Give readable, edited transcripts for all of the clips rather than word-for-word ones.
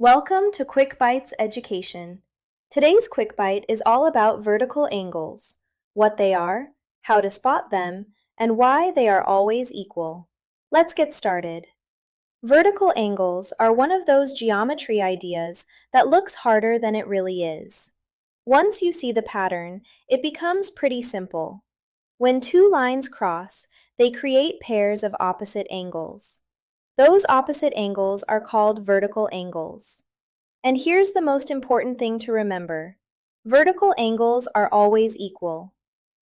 Welcome to QuickBytes Education. Today's QuickByte is all about vertical angles, what they are, how to spot them, and why they are always equal. Let's get started. Vertical angles are one of those geometry ideas that looks harder than it really is. Once you see the pattern, it becomes pretty simple. When two lines cross, they create pairs of opposite angles. Those opposite angles are called vertical angles. And here's the most important thing to remember. Vertical angles are always equal.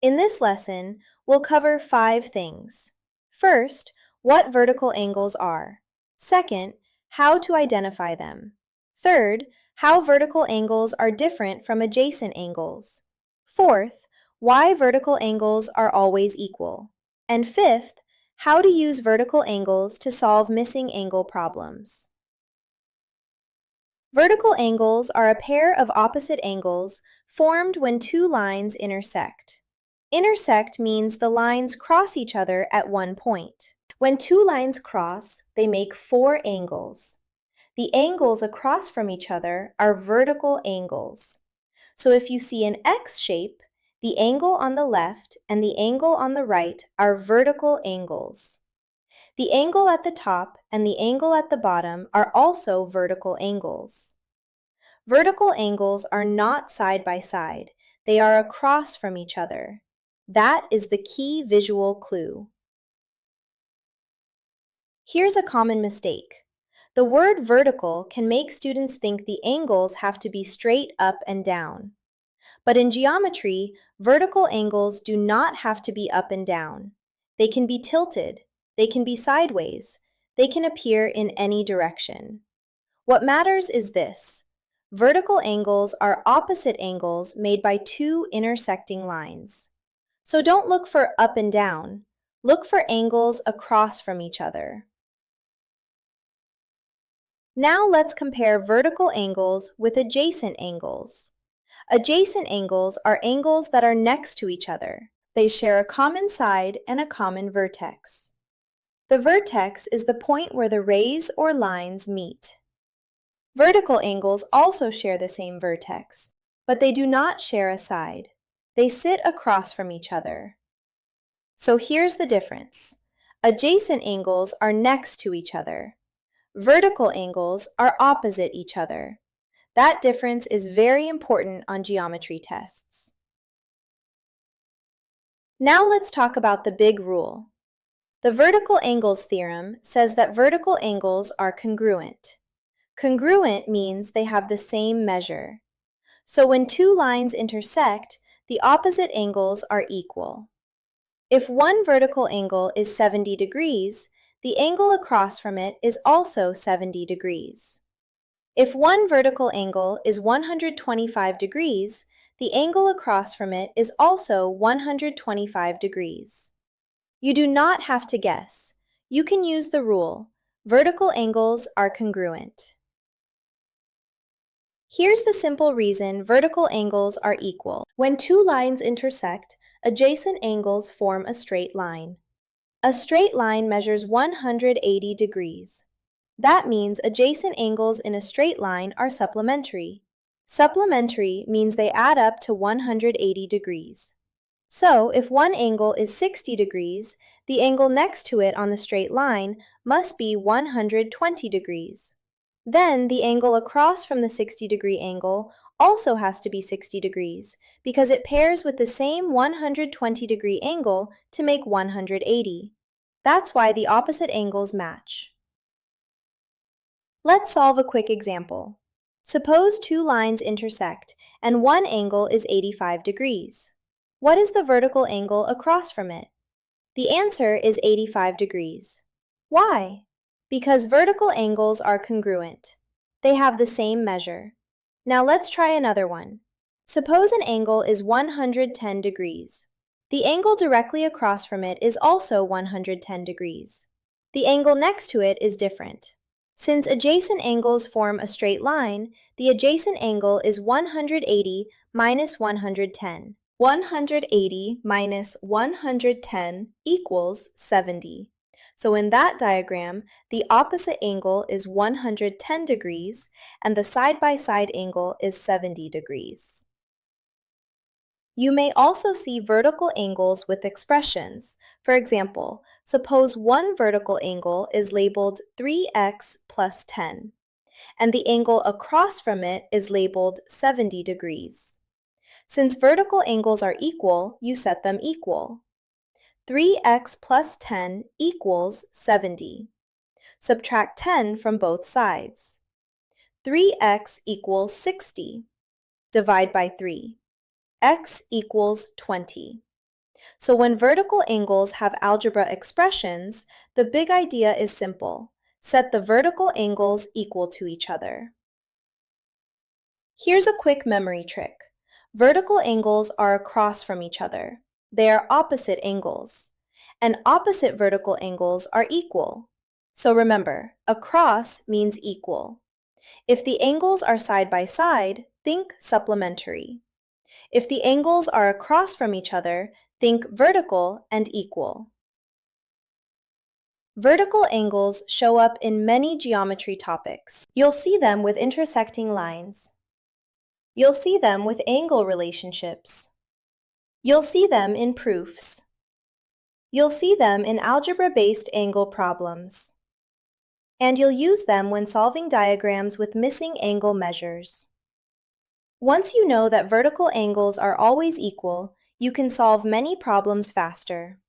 In this lesson, we'll cover 5 things. First, what vertical angles are. Second, how to identify them. Third, how vertical angles are different from adjacent angles. Fourth, why vertical angles are always equal. And fifth, how to use vertical angles to solve missing angle problems. Vertical angles are a pair of opposite angles formed when two lines intersect. Intersect means the lines cross each other at one point. When two lines cross, they make 4 angles. The angles across from each other are vertical angles. So if you see an X shape, the angle on the left and the angle on the right are vertical angles. The angle at the top and the angle at the bottom are also vertical angles. Vertical angles are not side by side. They are across from each other. That is the key visual clue. Here's a common mistake. The word vertical can make students think the angles have to be straight up and down. But in geometry, vertical angles do not have to be up and down. They can be tilted. They can be sideways. They can appear in any direction. What matters is this. Vertical angles are opposite angles made by two intersecting lines. So don't look for up and down. Look for angles across from each other. Now let's compare vertical angles with adjacent angles. Adjacent angles are angles that are next to each other. They share a common side and a common vertex. The vertex is the point where the rays or lines meet. Vertical angles also share the same vertex, but they do not share a side. They sit across from each other. So here's the difference. Adjacent angles are next to each other. Vertical angles are opposite each other. That difference is very important on geometry tests. Now let's talk about the big rule. The vertical angles theorem says that vertical angles are congruent. Congruent means they have the same measure. So when two lines intersect, the opposite angles are equal. If one vertical angle is 70 degrees, the angle across from it is also 70 degrees. If one vertical angle is 125 degrees, the angle across from it is also 125 degrees. You do not have to guess. You can use the rule. Vertical angles are congruent. Here's the simple reason vertical angles are equal. When two lines intersect, adjacent angles form a straight line. A straight line measures 180 degrees. That means adjacent angles in a straight line are supplementary. Supplementary means they add up to 180 degrees. So, if one angle is 60 degrees, the angle next to it on the straight line must be 120 degrees. Then, the angle across from the 60-degree angle also has to be 60 degrees because it pairs with the same 120-degree angle to make 180. That's why the opposite angles match. Let's solve a quick example. Suppose two lines intersect and one angle is 85 degrees. What is the vertical angle across from it? The answer is 85 degrees. Why? Because vertical angles are congruent. They have the same measure. Now let's try another one. Suppose an angle is 110 degrees. The angle directly across from it is also 110 degrees. The angle next to it is different. Since adjacent angles form a straight line, the adjacent angle is 180 minus 110. 180 minus 110 equals 70. So in that diagram, the opposite angle is 110 degrees and the side-by-side angle is 70 degrees. You may also see vertical angles with expressions. For example, suppose one vertical angle is labeled 3x plus 10, and the angle across from it is labeled 70 degrees. Since vertical angles are equal, you set them equal. 3x plus 10 equals 70. Subtract 10 from both sides. 3x equals 60. Divide by 3. X equals 20. So when vertical angles have algebra expressions, the big idea is simple. Set the vertical angles equal to each other. Here's a quick memory trick. Vertical angles are across from each other. They are opposite angles. And opposite vertical angles are equal. So remember, across means equal. If the angles are side by side, think supplementary. If the angles are across from each other, think vertical and equal. Vertical angles show up in many geometry topics. You'll see them with intersecting lines. You'll see them with angle relationships. You'll see them in proofs. You'll see them in algebra-based angle problems. And you'll use them when solving diagrams with missing angle measures. Once you know that vertical angles are always equal, you can solve many problems faster.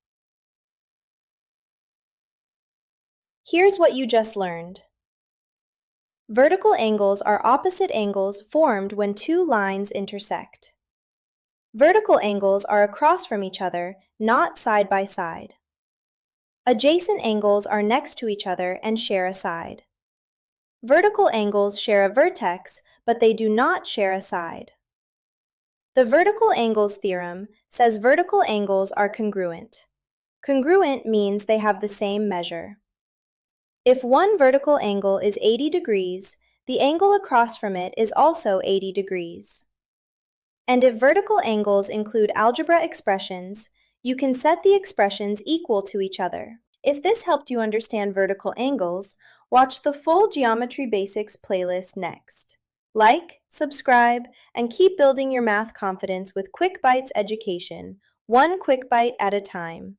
Here's what you just learned. Vertical angles are opposite angles formed when two lines intersect. Vertical angles are across from each other, not side by side. Adjacent angles are next to each other and share a side. Vertical angles share a vertex, but they do not share a side. The vertical angles theorem says vertical angles are congruent. Congruent means they have the same measure. If one vertical angle is 80 degrees, the angle across from it is also 80 degrees. And if vertical angles include algebra expressions, you can set the expressions equal to each other. If this helped you understand vertical angles, watch the full Geometry Basics playlist next. Like, subscribe, and keep building your math confidence with QuickBytes education, one quick bite at a time.